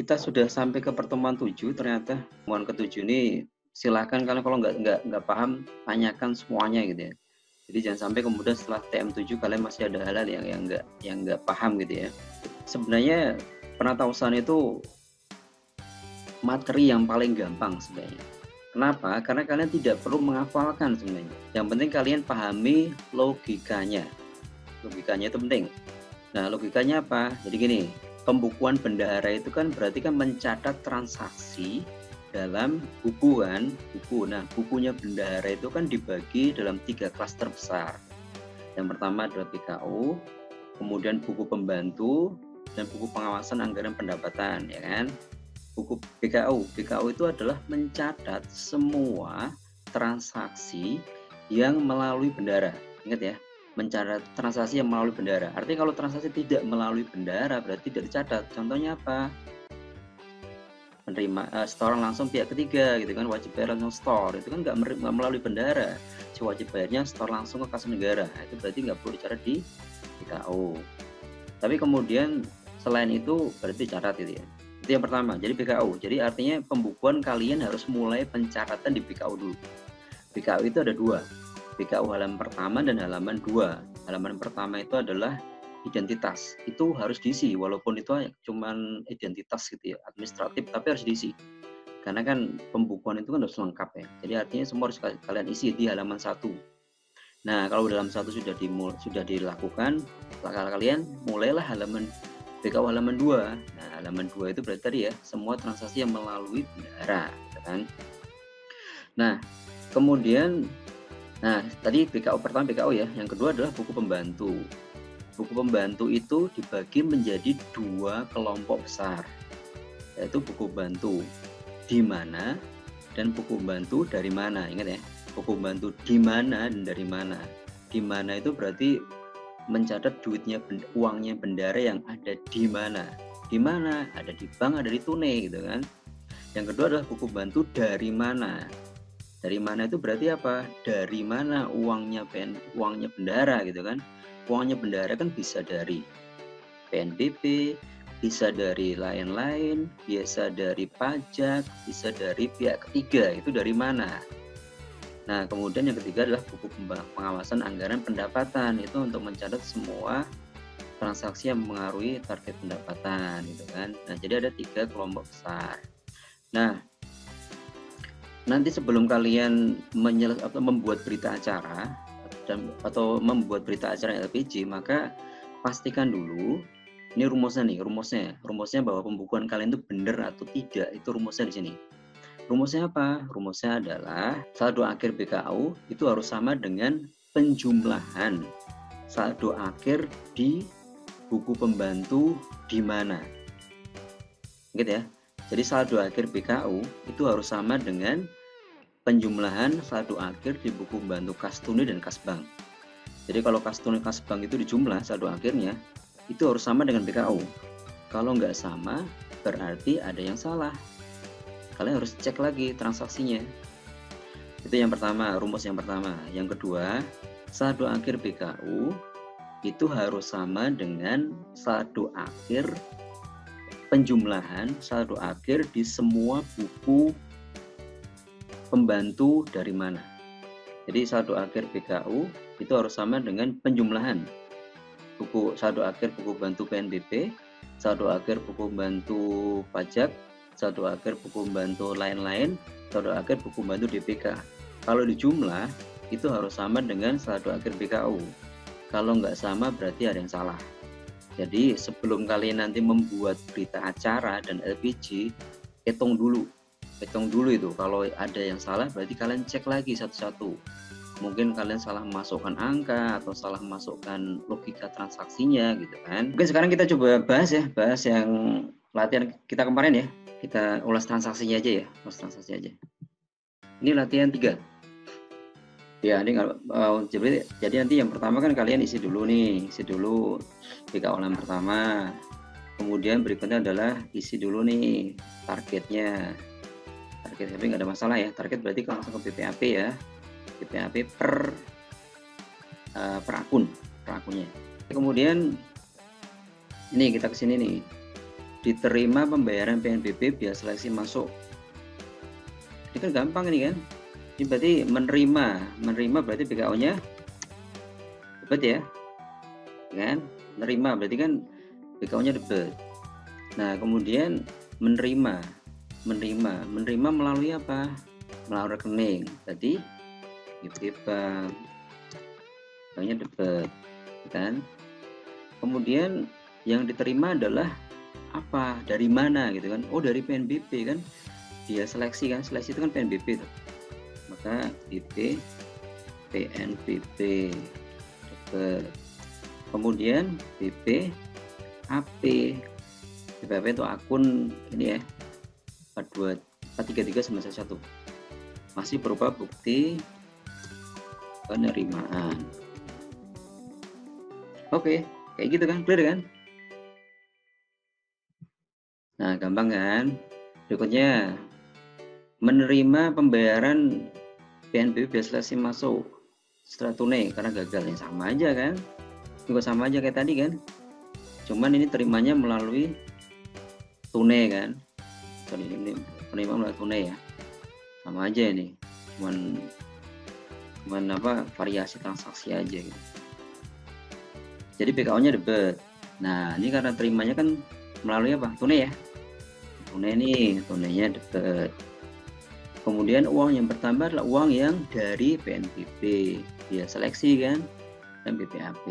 kita sudah sampai ke pertemuan 7 ternyata. Pertemuan ke-7 ini silakan kalian kalau nggak paham tanyakan semuanya gitu ya. Jadi jangan sampai kemudian setelah TM7 kalian masih ada hal-hal yang nggak paham gitu ya. Sebenarnya penatausahaan itu materi yang paling gampang sebenarnya. Kenapa? Karena kalian tidak perlu menghafalkan sebenarnya. Yang penting kalian pahami logikanya. Logikanya itu penting. Nah, logikanya apa? Jadi gini, pembukuan bendahara itu kan berarti kan mencatat transaksi dalam buku kan, buku. Nah, bukunya bendahara itu kan dibagi dalam 3 klaster besar. Yang pertama adalah BKU, kemudian buku pembantu, dan buku pengawasan anggaran pendapatan, ya kan? Buku BKU itu adalah mencatat semua transaksi yang melalui bendahara. Ingat ya, mencatat transaksi yang melalui bendahara. Artinya kalau transaksi tidak melalui bendahara berarti tidak dicatat. Contohnya apa? Menerima setoran langsung pihak ketiga gitu kan, wajib bayar langsung store itu kan nggak melalui bendahara. Si wajib bayarnya store langsung ke kas negara. Itu berarti nggak perlu dicatat di BKU. Tapi kemudian selain itu berarti dicatat gitu ya. Itu yang pertama. Jadi BKU. Jadi artinya pembukuan kalian harus mulai pencatatan di BKU dulu. BKU itu ada 2. BKU halaman pertama dan halaman 2. Halaman pertama itu adalah identitas. Itu harus diisi walaupun itu cuman identitas gitu ya, administratif, tapi harus diisi. Karena kan pembukuan itu kan harus lengkap ya. Jadi artinya semua harus kalian isi di halaman 1. Nah, kalau dalam 1 sudah dilakukan, kalian mulailah BKU halaman 2. Nah, halaman 2 itu berarti tadi ya, semua transaksi yang melalui bendahara, kan? Nah, kemudian tadi BKU pertama BKU ya, yang kedua adalah buku pembantu. Buku pembantu itu dibagi menjadi 2 kelompok besar, yaitu buku bantu di mana dan buku bantu dari mana. Ingat ya, buku bantu di mana dan dari mana. Di mana itu berarti mencatat uangnya bendahara yang ada di mana. Di mana? Ada di bank, ada di tunai gitu kan. Yang kedua adalah buku bantu dari mana. Dari mana itu berarti apa? Dari mana uangnya bendahara gitu kan. Uangnya bendahara kan bisa dari PNBP, bisa dari lain-lain, bisa dari pajak, bisa dari pihak ketiga. Itu dari mana? Nah, kemudian yang ketiga adalah buku pengawasan anggaran pendapatan. Itu untuk mencatat semua transaksi yang mempengaruhi target pendapatan gitu kan. Nah, jadi ada 3 kelompok besar. Nah, nanti sebelum kalian membuat berita acara atau membuat berita acara LPG, maka pastikan dulu ini rumusnya bahwa pembukuan kalian itu benar atau tidak. Itu rumusnya di sini. Rumusnya apa? Rumusnya adalah saldo akhir BKU itu harus sama dengan penjumlahan saldo akhir di buku pembantu di mana. Gitu ya. Jadi saldo akhir BKU itu harus sama dengan penjumlahan saldo akhir di buku pembantu kas tunai dan kas bank. Jadi kalau kas tunai kas bank itu dijumlah saldo akhirnya itu harus sama dengan BKU. Kalau nggak sama berarti ada yang salah. Kalian harus cek lagi transaksinya. Itu yang pertama, rumus yang pertama. Yang kedua, saldo akhir BKU itu harus sama dengan saldo akhir penjumlahan saldo akhir di semua buku pembantu dari mana. Jadi saldo akhir BKU itu harus sama dengan penjumlahan saldo akhir buku bantu PNBP, saldo akhir buku bantu pajak, saldo akhir buku bantu lain-lain, saldo akhir buku bantu DPK. Kalau dijumlah itu harus sama dengan saldo akhir BKU. Kalau nggak sama berarti ada yang salah. Jadi sebelum kalian nanti membuat berita acara dan LPG, hitung dulu itu. Kalau ada yang salah berarti kalian cek lagi satu-satu. Mungkin kalian salah memasukkan angka atau salah memasukkan logika transaksinya gitu kan. Mungkin sekarang kita coba bahas yang latihan kita kemarin ya. Kita ulas transaksinya aja ya, Ini latihan 3. Ya, ini jadi nanti yang pertama kan kalian isi dulu BKU halaman pertama. Kemudian berikutnya adalah isi dulu nih targetnya. Target tapi nggak ada masalah ya. Target berarti kalau langsung ke BPAP ya. BPAP per akunnya. Kemudian ini kita kesini nih. diterima pembayaran PNBP biaya seleksi masuk. Ini kan gampang ini kan. Ini berarti menerima berarti BKO-nya debit ya. Kan? Menerima berarti kan BKO-nya debit. Nah, kemudian menerima melalui apa? Melalui rekening. Berarti BP Bank. Banknya debit, kan? Kemudian yang diterima adalah apa? Dari mana gitu kan? Oh, dari PNBP kan? Dia seleksi kan? Seleksi itu kan PNBP tuh. Maka BP PNBP debit. Kemudian BP AP. BPAP itu akun ini ya, 43391. Masih berupa bukti penerimaan. Oke, kayak gitu kan, clear kan? Nah, gampang kan? Berikutnya, menerima pembayaran PNBP biaya seleksi masuk setelah tunai karena gagal, yang sama aja kan? Juga sama aja kayak tadi kan? Cuman ini terimanya melalui tunai kan? Sorry, ini penerima melalui tunai ya. Sama aja ini, cuman apa, variasi transaksi aja gitu. Jadi BKO-nya debit. Nah, ini karena terimanya kan melalui apa? Tunai ya. Tunai nih, tunainya debit. Kemudian uang yang bertambah adalah uang yang dari PNBP. Dia seleksi kan, dan BPAP.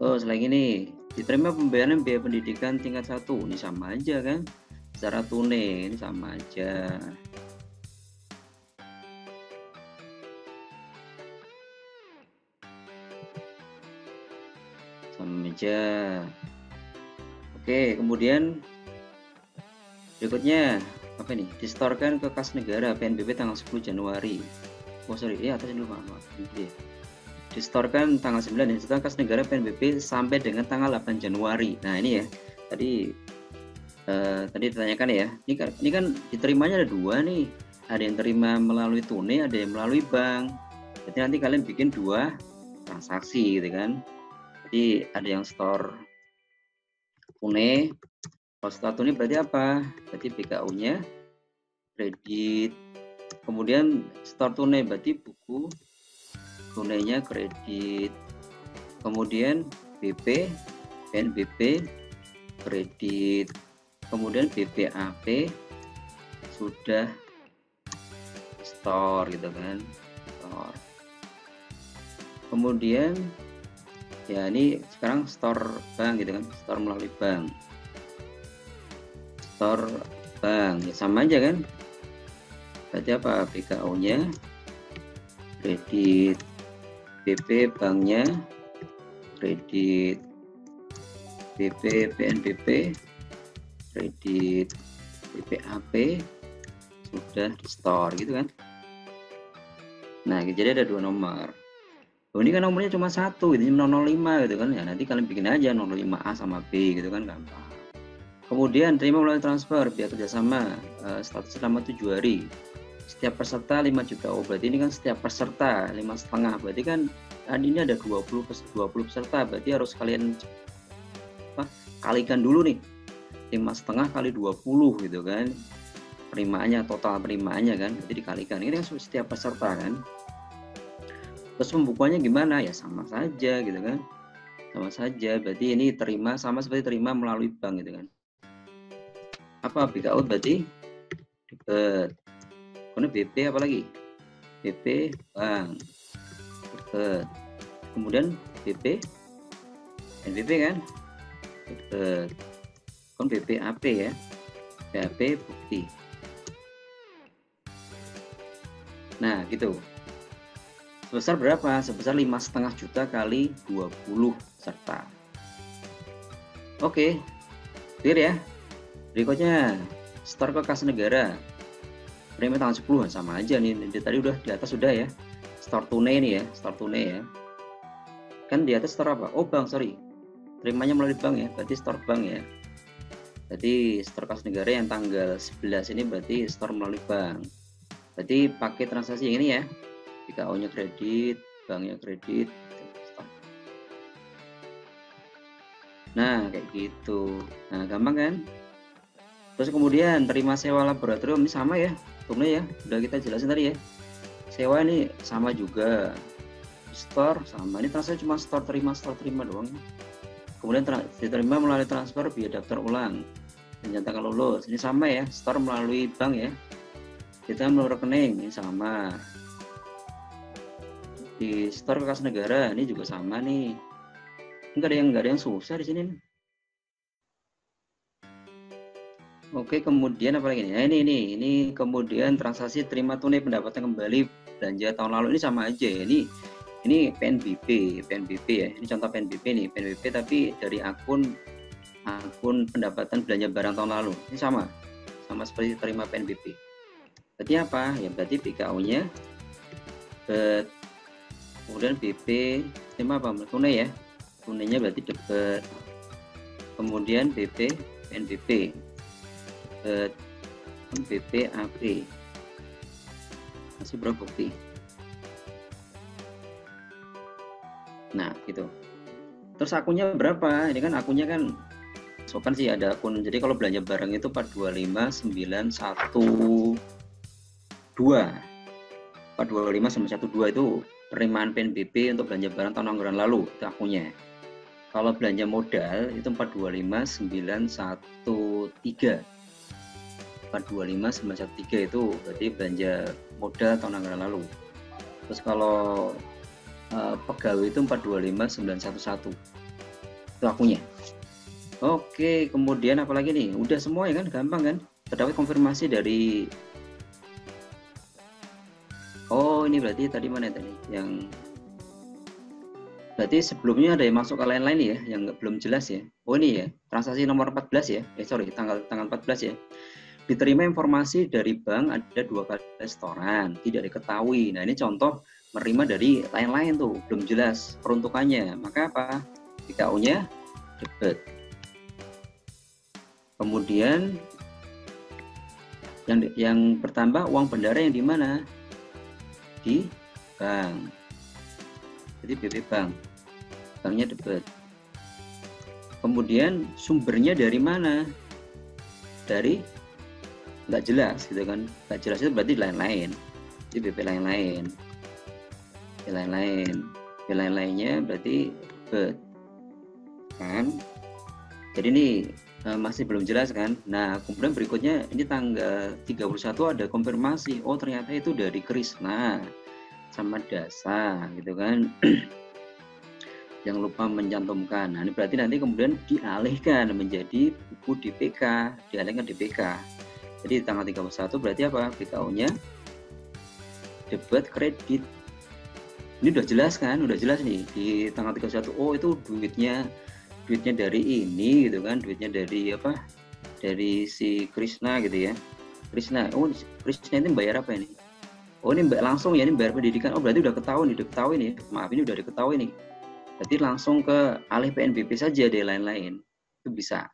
Oh, selagi ini diterima pembayaran biaya pendidikan tingkat 1. Ini sama aja kan? Secara tunai, ini sama aja. Sama aja. Oke, kemudian berikutnya apa nih? Disetorkan ke kas negara PNBP tanggal 10 Januari. Oh sorry, ya atas dulu maaf. Disetorkan tanggal 9 dan disetorkan kas negara PNBP sampai dengan tanggal 8 Januari. Nah ini ya, tadi ditanyakan ya. Ini kan diterimanya ada dua nih. Ada yang terima melalui tunai, ada yang melalui bank. Jadi nanti kalian bikin dua transaksi gitu kan. Jadi ada yang store tunai. Kalau store tunai berarti apa? Berarti BKU-nya kredit. Kemudian store tunai berarti buku tunainya kredit. Kemudian BP, PNBP kredit. Kemudian BPAP sudah store gitu kan. Store. Kemudian ya ini sekarang store bank gitu kan, store melalui bank. Store bank ya sama aja kan. Berarti apa? BKO-nya kredit, BP banknya kredit, BP PNBP kredit, BPAP sudah di store gitu kan. Nah jadi ada dua nomor. Oh, ini kan nomornya cuma satu, ini 005 gitu kan ya. Nanti kalian bikin aja 005A sama B gitu kan, gampang. Kemudian terima melalui transfer biaya kerjasama status selama 7 hari. Setiap peserta 5 juta. Oh berarti ini kan setiap peserta 5,5. Berarti kan ini ada 20 peserta. Berarti harus kalian kalikan dulu nih. 5,5 kali 20 gitu kan. Penerimaannya, total penerimaannya kan. Jadi dikalikan. Ini kan setiap peserta kan. Terus pembukuannya gimana? Ya sama saja gitu kan. Sama saja. Berarti ini terima sama seperti terima melalui bank gitu kan. Apa BKO berarti debit. Kemudian BP apa lagi? BP bank. Debit. Kemudian BP NBP kan? Debit. Kemudian BPAP ya. BAP bukti. Nah, gitu. Sebesar berapa? Sebesar 5,5 juta kali 20 peserta. Oke. Clear ya? Berikutnya, store ke kas negara. Premi tanggal 10 sama aja nih. Tadi udah di atas sudah ya. Store tunai nih ya, store tunai ya. Kan di atas store apa? Oh, bank, sorry. Terimanya melalui bank ya, berarti store bank ya. Berarti store kas negara yang tanggal 11 ini berarti store melalui bank. Berarti pakai transaksi yang ini ya. BKO-nya kredit, banknya kredit. Nah, kayak gitu. Nah, gampang kan? Terus kemudian terima sewa laboratorium ini sama ya, hukumnya ya. Udah kita jelasin tadi ya. Sewa ini sama juga. Store sama. Ini transfer cuma store terima doang. Kemudian diterima melalui transfer via daftar ulang. Dinyatakan lulus. Ini sama ya. Store melalui bank ya. Kita melalui rekening ini sama. Di store ke kas negara ini juga sama nih. Enggak ada yang susah di sini nih. Oke, kemudian apa lagi nih? Nah, ini kemudian transaksi terima tunai pendapatan kembali belanja tahun lalu ini sama aja ya. Ini PNBP ya. Ini contoh PNBP nih, PNBP tapi dari akun pendapatan belanja barang tahun lalu. Ini sama seperti terima PNBP. Berarti apa? Ya berarti BKU-nya kemudian BP terima apa? Tunai ya. Tunainya berarti debit. Kemudian BP PNBP. BPAP masih berbukti. Nah gitu. Terus akunnya berapa? Ini kan akunnya kan sopan sih ada akun. Jadi kalau belanja barang itu 425912 425912 itu penerimaan PNBP untuk belanja barang tahun anggaran lalu, itu akunnya. Kalau belanja modal itu 425913 425913 itu berarti belanja modal tahun anggaran lalu. Terus kalau pegawai itu 425911 itu akunnya. Oke, kemudian apa lagi nih? Udah semua ya kan, gampang kan? Terdapat konfirmasi dari ini berarti tadi mana tadi? Yang berarti sebelumnya ada yang masuk ke lain-lain ya, yang belum jelas ya. Oh ini ya, transaksi nomor 14 ya. Tanggal 14 ya. Diterima informasi dari bank ada 2 kali setoran, tidak diketahui. Nah ini contoh menerima dari lain-lain tuh, belum jelas peruntukannya. Maka apa? BKU-nya debit. Kemudian yang bertambah uang bendara yang di mana? Di bank. Jadi BP bank. Banknya debit. Kemudian sumbernya dari mana? Dari nggak jelas gitu kan, nggak jelas itu berarti lain-lain. Jadi BP lain-lainnya berarti debit kan. Jadi ini masih belum jelas kan. Nah kemudian berikutnya ini tanggal 31 ada konfirmasi, oh ternyata itu dari Krisna sama Dasa gitu kan. Jangan lupa mencantumkan. Nah ini berarti nanti kemudian dialihkan menjadi buku DPK, dialihkan DPK. Jadi tanggal 31 berarti apa? BKU-nya debit kredit. Ini udah jelas kan? Udah jelas nih di tanggal 31. Oh itu duitnya dari ini gitu kan. Duitnya dari apa? Dari si Krisna gitu ya. Krisna. Oh Krisna ini bayar apa ini? Oh ini langsung ya, ini bayar pendidikan. Oh berarti udah ketahuan nih. Maaf ini udah diketahui nih. Berarti langsung ke alih PNBP saja deh lain-lain. Itu bisa.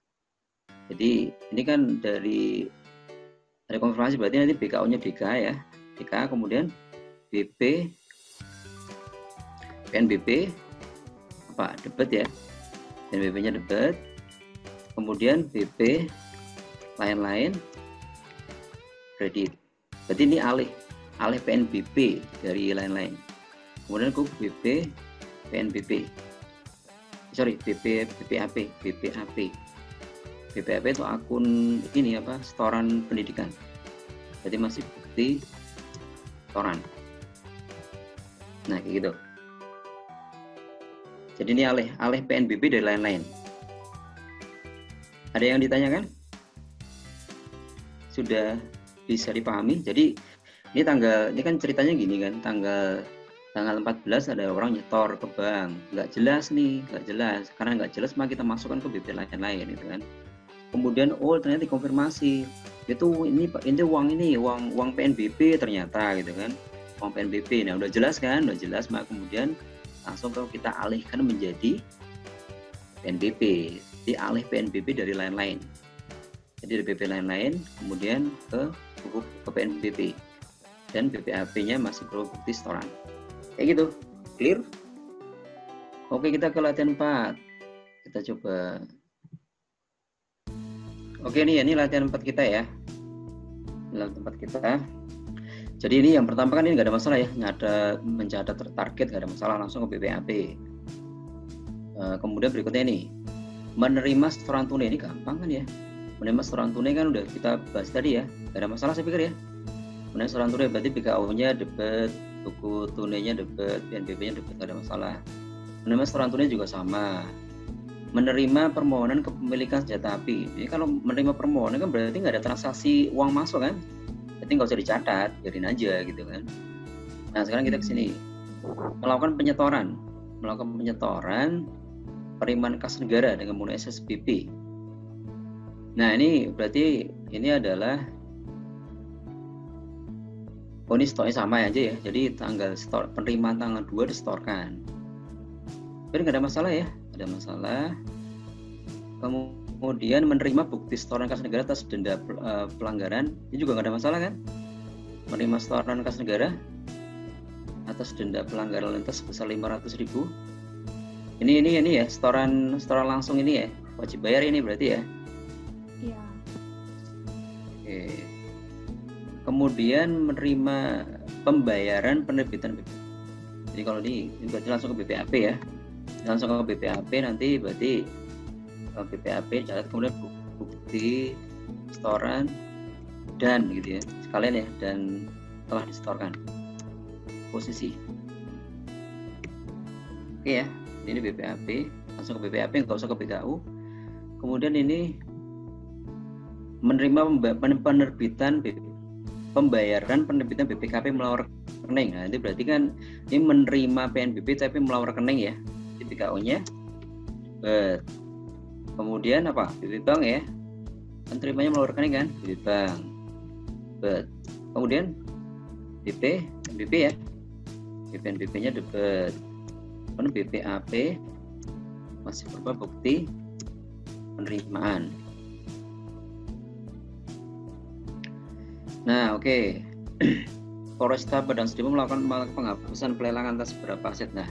Jadi ini kan dari konfirmasi berarti nanti BKU-nya DK ya. DK kemudian BP PNBP apa? Debit ya. PNBP-nya debit. Kemudian BP lain-lain kredit. Berarti ini alih PNBP dari lain-lain. Kemudian ke BP PNBP. BPAP itu akun ini apa? Setoran pendidikan. Jadi masih bukti setoran. Nah, kayak gitu. Jadi ini alih PNBP dari lain-lain. Ada yang ditanyakan? Sudah bisa dipahami? Jadi ini kan ceritanya gini kan, tanggal 14 ada orang nyetor ke bank, nggak jelas, karena nggak jelas maka kita masukkan ke BP lain-lain gitu kan. Kemudian ternyata dikonfirmasi itu ini uang PNBP ternyata gitu kan, uang PNBP. Nah udah jelas maka kemudian langsung kita alihkan menjadi PNBP, dialih PNBP dari lain-lain. Jadi dari BP lain-lain kemudian ke PNBP dan BPAP-nya masih perlu bukti setoran. Kayak gitu, clear? Oke kita ke latihan 4. Kita coba. Oke nih, ini latihan 4 kita ya. Latihan 4 kita. Jadi ini yang pertama kan ini nggak ada masalah ya, mencatat target nggak ada masalah, langsung ke BPAP. Kemudian berikutnya ini, menerima setoran tunai, ini gampang kan ya. Menerima setoran tunai kan udah kita bahas tadi ya, nggak ada masalah saya pikir ya. Menerima setoran tunai berarti BKU-nya debit, buku tunainya debit, PNBP-nya debit, nggak ada masalah. Menerima setoran tunai juga sama. Menerima permohonan kepemilikan senjata api. Ini kalau menerima permohonan kan berarti nggak ada transaksi uang masuk kan? Berarti nggak usah dicatat, biarin aja gitu kan. Nah sekarang kita kesini, melakukan penyetoran penerimaan kas negara dengan menggunakan SSBP. Nah ini berarti ini adalah ini stoknya sama aja ya. Jadi tanggal penerimaan tanggal 2 disetorkan. Jadi nggak ada masalah ya. Ada masalah. Kemudian menerima bukti setoran kas negara atas denda pelanggaran, ini juga nggak ada masalah kan? Menerima setoran kas negara atas denda pelanggaran lintas sebesar 500.000. Ini ya, setoran langsung ini ya, wajib bayar ini berarti ya? Iya. Oke. Kemudian menerima pembayaran penerbitan BPAP. Jadi kalau ini berarti langsung ke BPAP ya. Langsung ke BPAP nanti berarti ke BPAP catat kemudian bukti setoran dan gitu ya sekalian ya, dan telah disetorkan posisi. Oke ya, ini BPAP, langsung ke BPAP, nggak usah ke BKU. Kemudian ini menerima pembayaran penerbitan BPKP melalui rekening. Nah itu berarti kan ini menerima PNBP tapi melalui rekening ya. BKU-nya, kemudian apa? BP Bank ya, kan terimanya melalui rekening kan, BP Bank, kemudian BP, NBP ya, BPNBP-nya debit, kemudian BPAP masih berupa bukti penerimaan. Nah oke. Polresta Padang Sidempuan melakukan penghapusan pelelangan atas beberapa aset. Nah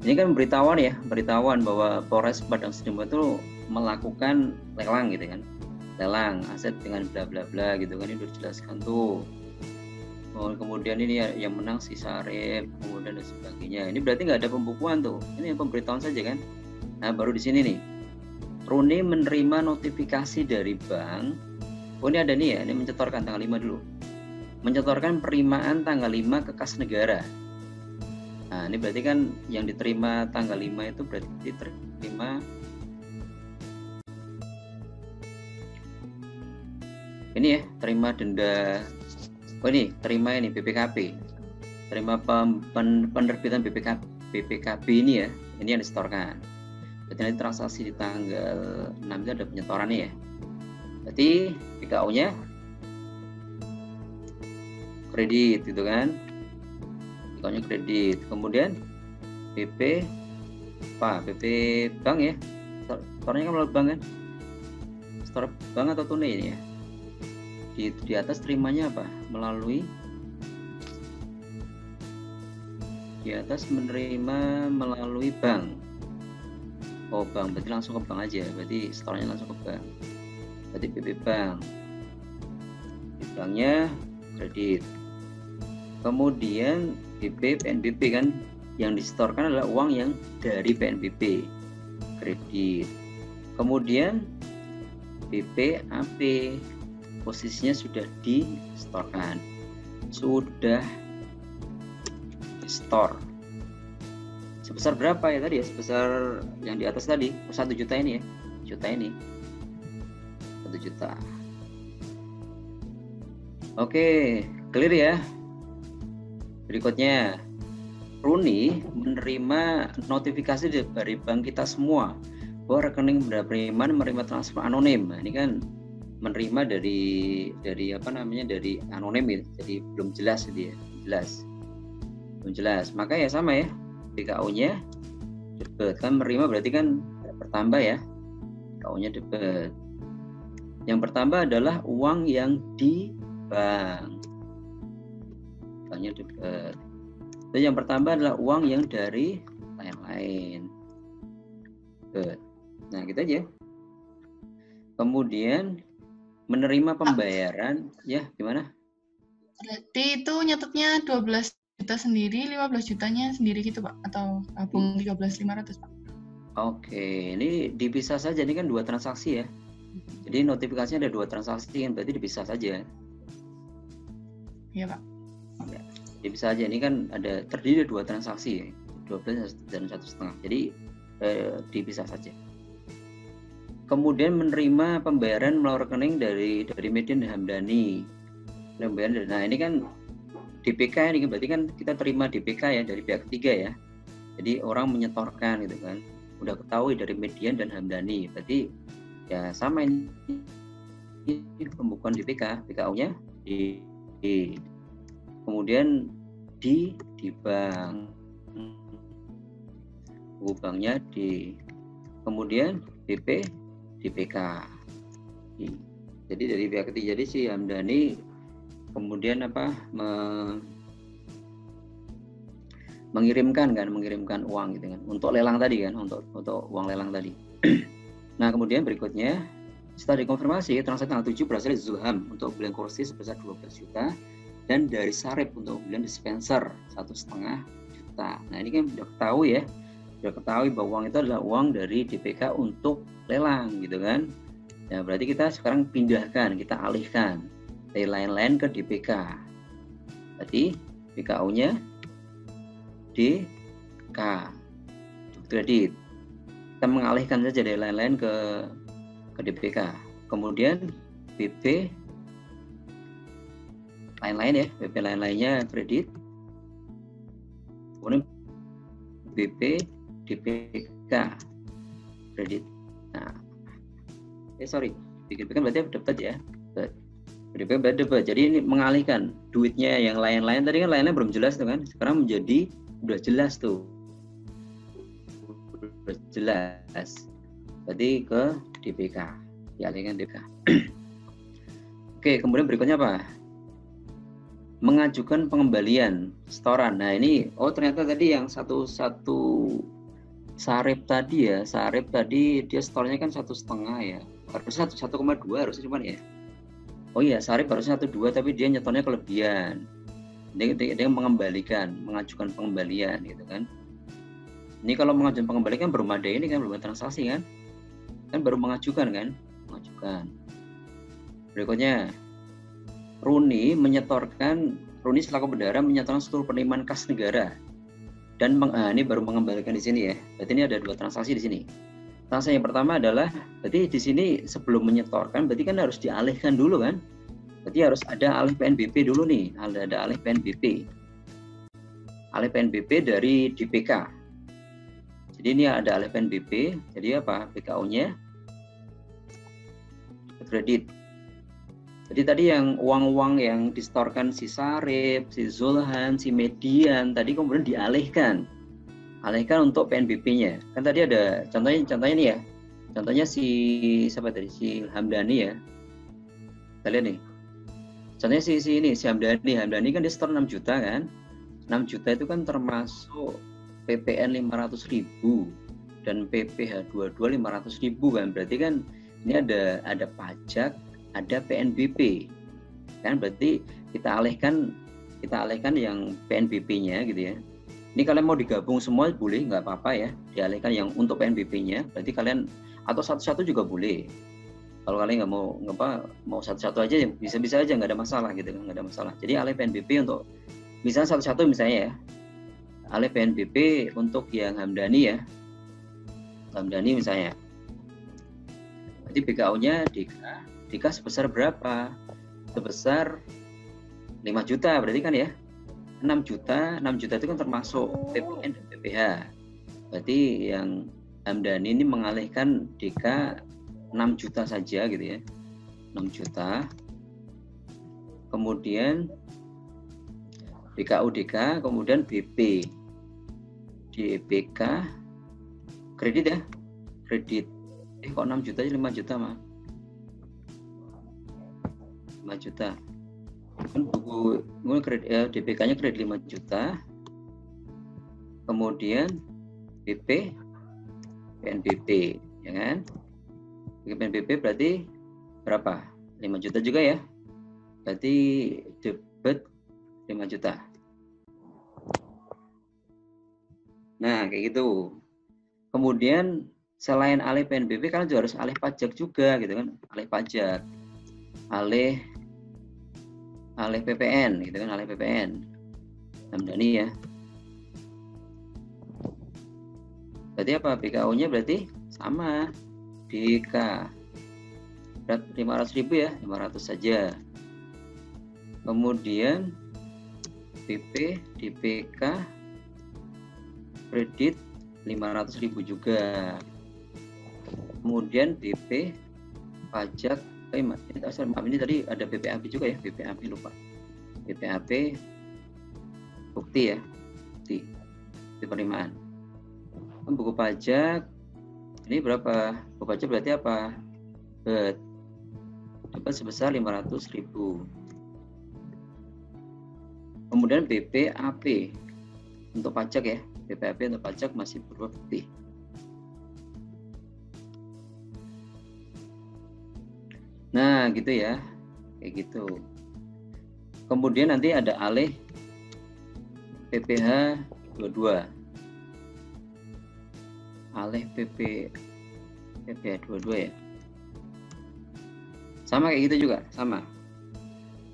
ini kan beritahuan bahwa Polres Padang Sidempuan itu melakukan lelang gitu kan, lelang aset dengan bla bla bla gitu kan, ini udah dijelaskan tuh. Kemudian ini yang menang si Sarip, kemudian dan sebagainya. Ini berarti nggak ada pembukuan tuh, ini pemberitahuan saja kan. Nah baru di sini nih, Runi menerima notifikasi dari bank. Oh ini ada nih ya, ini mencetorkan tanggal 5 dulu, mencetorkan penerimaan tanggal 5 ke kas negara. Nah ini berarti kan yang diterima tanggal 5 itu berarti diterima ini ya, terima denda. Oh ini terima ini BPKP, terima penerbitan BPKB ini ya, ini yang disetorkan. Berarti nanti transaksi di tanggal 6 itu ada penyetoran nih ya. Berarti BKU-nya kredit gitu kan, BKU-nya kredit. Kemudian BP Bank ya, setornya kan melalui bank kan, setor bank atau tunai ini ya. Di atas terimanya apa? Melalui, di atas menerima melalui bank. Oh bank, berarti langsung ke bank aja, berarti setornya langsung ke bank. Berarti BP Bank, di banknya kredit. Kemudian BP PNBP kan, yang disetorkan adalah uang yang dari PNBP, kredit. Kemudian BPAP posisinya sudah disetorkan, sudah store. Sebesar berapa ya tadi ya? Sebesar yang di atas tadi, 1 juta ini ya, juta ini 1 juta. Oke, clear ya. Berikutnya, Runi menerima notifikasi dari bank kita semua bahwa rekening benda penerimaan menerima transfer anonim. Nah, ini kan menerima dari apa namanya, dari anonim ya, jadi belum jelas dia, belum jelas. Maka ya sama ya, BKU-nya debit kan, menerima berarti kan bertambah ya, BKU-nya debit. Yang bertambah adalah uang yang di bank, banknya debit. Dan yang bertambah adalah uang yang dari lain-lain. Nah, gitu aja. Kemudian menerima pembayaran, ya gimana? Berarti itu nyatetnya 12 juta sendiri, 15 jutanya sendiri gitu Pak? Atau gabung 13.500 Pak? Oke, ini dipisah saja, ini kan 2 transaksi ya. Jadi notifikasinya ada 2 transaksi kan, berarti dipisah saja. Iya Pak. Ya, dipisah aja, ini kan ada terdiri dari 2 transaksi, 12 dan 1,5. Jadi dipisah saja. Kemudian menerima pembayaran melalui rekening dari Median Hamdani. Nah, ini kan DPK, ini berarti kan kita terima DPK ya dari pihak ketiga ya. Jadi orang menyetorkan gitu kan. Udah ketahui dari Median dan Hamdani. Berarti ya sama ini pembukuan DPK, PKU-nya kemudian di bank. Banknya di, kemudian BP DPK. Jadi dari pihak ketiga, jadi si Hamdani kemudian mengirimkan uang gitu kan untuk lelang tadi kan, untuk uang lelang tadi. Nah, kemudian berikutnya setelah dikonfirmasi transaksi tanggal 7 berasal dari Zulham untuk pembelian kursi sebesar 12 juta dan dari Sarip untuk pembelian dispenser 1,5 juta. Nah, ini kan sudah ketahui ya. Sudah ketahui bahwa uang itu adalah uang dari DPK untuk lelang gitu kan. Ya, berarti kita sekarang pindahkan, kita alihkan dari lain-lain ke DPK. Berarti PKU-nya DK, kredit. Kita mengalihkan saja dari lain-lain ke DPK. Kemudian BP lain-lain ya, BP lain-lainnya kredit. Kemudian BP DPK kredit. Nah, DPK berarti dapat ya. DPK berarti dapat. Jadi ini mengalihkan duitnya yang lain-lain, tadi kan lainnya belum jelas tuh kan. Sekarang menjadi udah jelas tuh. Udah jelas. Berarti ke DPK. Dialihkan DPK. Oke, kemudian berikutnya apa? Mengajukan pengembalian setoran. Nah, ini ternyata tadi yang satu Sarip tadi ya, dia setornya kan 1,5 ya. Harusnya 1,2 harusnya cuman ya. Oh iya, Sarip harusnya 1,2 tapi dia nyetornya kelebihan. Dia mengajukan pengembalian gitu kan. Ini kalau mengajukan pengembalian kan baru ada ini kan, belum transaksi kan. Kan baru mengajukan kan? Mengajukan. Berikutnya, Runi selaku bendahara menyetorkan seluruh penerimaan kas negara. Dan ini baru mengembalikan di sini ya. Berarti ini ada 2 transaksi di sini. Transaksi yang pertama adalah, berarti di sini sebelum menyetorkan, berarti kan harus dialihkan dulu kan. Berarti harus ada alih PNBP dulu nih. Ada alih PNBP. Alih PNBP dari DPK. Jadi ini ada alih PNBP. Jadi apa? PKU-nya kredit. Jadi tadi yang uang-uang yang disetorkan si Sarip, si Zulhan, si Median, tadi kemudian dialihkan untuk PNBP-nya. Kan tadi ada contohnya ini ya. Contohnya si Hamdani ya. Kita lihat nih. Contohnya si Hamdani kan dia setor 6 juta kan. 6 juta itu kan termasuk PPN 500.000 dan PPh 22 500.000 kan. Berarti kan ini ada pajak, ada PNBP. Kan berarti kita alihkan yang PNBP-nya gitu ya. Ini kalian mau digabung semua boleh, nggak apa-apa ya. Dialihkan yang untuk PNBP-nya, berarti kalian atau satu-satu juga boleh. Kalau kalian nggak mau satu-satu aja, bisa-bisa aja, nggak ada masalah gitu kan, nggak ada masalah. Jadi alih PNBP untuk misalnya satu-satu misalnya ya. Alih PNBP untuk yang Hamdani ya. Hamdani misalnya. Berarti BKU-nya DK sebesar berapa? Sebesar 5 juta berarti kan ya. 6 juta itu kan termasuk PPN dan PPh. Berarti yang Hamdani ini mengalihkan DK 6 juta saja gitu ya. 6 juta. Kemudian BKU DK, kemudian BP. DPK kredit ya. Kredit. Kok 6 juta aja 5 juta mah. 5 juta. Kan buku DPK-nya kredit 5 juta. Kemudian BP PNBP ya kan? Bagi PNBP berarti berapa? 5 juta juga ya. Berarti debit 5 juta. Nah, kayak gitu. Kemudian selain alih PNBP, kalian juga harus alih pajak juga gitu kan, alih pajak, alih PPN gitu kan, alih PPN. Hamdani ya. Berarti apa? BKU-nya berarti sama. BK. Berat 500.000 ya, 500 saja. Kemudian BP, DPK, kredit 500.000 juga. Kemudian BP, pajak, maaf ini tadi ada BPAP juga ya, BPAP lupa. BPAP, bukti ya, bukti penerimaan. Buku pajak, ini berapa? Buku pajak berarti apa? Dapat sebesar 500.000. Kemudian BPAP untuk pajak ya, BPAP untuk pajak masih berupa bukti. Nah, gitu ya, kayak gitu. Kemudian nanti ada alih PPh 22. Alih PPh 22 ya. Sama kayak gitu juga, sama.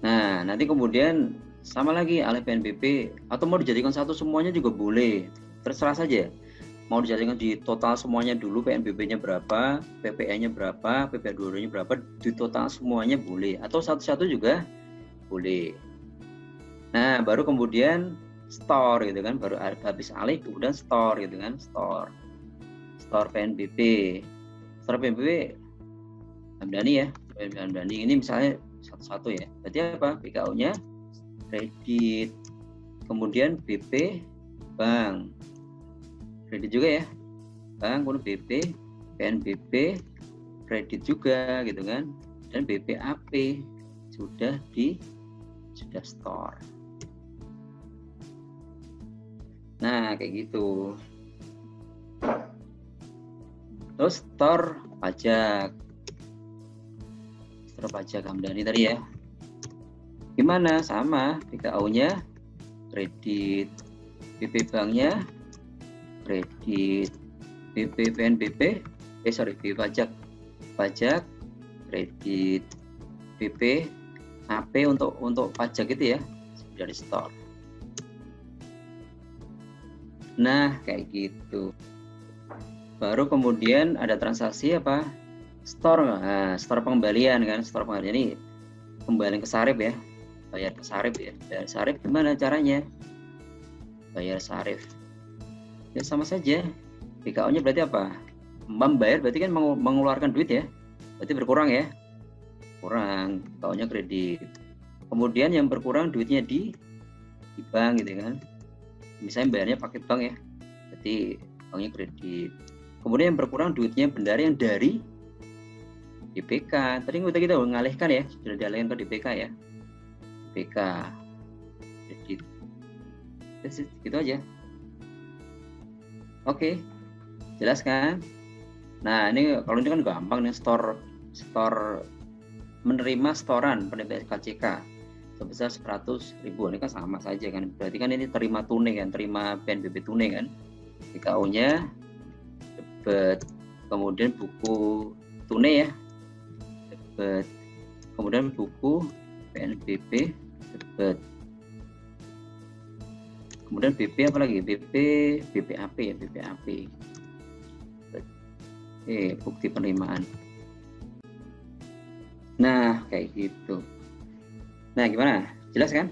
Nah, nanti kemudian sama lagi alih PNBP, atau mau dijadikan satu semuanya juga boleh. Terserah saja. Mau dijadikan di total semuanya dulu, PNBP-nya berapa, PPN-nya berapa, PPh 22-nya berapa, di total semuanya boleh. Atau satu-satu juga boleh. Nah, baru kemudian store gitu kan, baru habis alih kemudian store gitu kan, store PNBP. Store PNBP Hamdani ya, Hamdani ini misalnya satu-satu ya. Berarti apa? BKU-nya kredit. Kemudian BP bank. Kredit juga ya. Bank, kemudian BP, PNBP kredit juga gitu kan. Dan BPAP sudah store. Nah, kayak gitu. Terus store pajak. Store pajak Hamdani tadi ya. Gimana? Sama, BKU-nya kredit, BP banknya kredit, BP PNBP, BP pajak kredit, BP AP untuk pajak itu ya, dari store. Nah, kayak gitu. Baru kemudian ada transaksi apa? Store. Nah, store pengembalian kan, store pengembalian ini kembali ke Sarip ya. Bayar ke Sarip ya. Bayar Sarip gimana caranya? Bayar Sarip. Ya sama saja. BKU-nya berarti apa? Membayar berarti kan mengeluarkan duit ya. Berarti berkurang ya. Kurang. BKU-nya kredit. Kemudian yang berkurang duitnya di bank gitu kan. Misalnya bayarnya pakai bank ya. Berarti banknya kredit. Kemudian yang berkurang duitnya bendara yang dari DPK. Tadi kita mengalihkan ya. Sudah dialihkan ke DPK ya. DPK. Kredit. Gitu aja. Oke, jelas kan? Nah, ini kalau ini kan gampang nih, store menerima setoran PNBP KCK sebesar 100.000. Ini kan sama saja kan? Berarti kan ini terima tunai kan, terima PNBP tunai kan? BKU-nya debit, kemudian buku tunai ya, debit, kemudian buku PNBP debit. Kemudian BP apa lagi? BPAP ya, BPAP. Bukti penerimaan. Nah, kayak gitu. Nah, gimana? Jelas kan?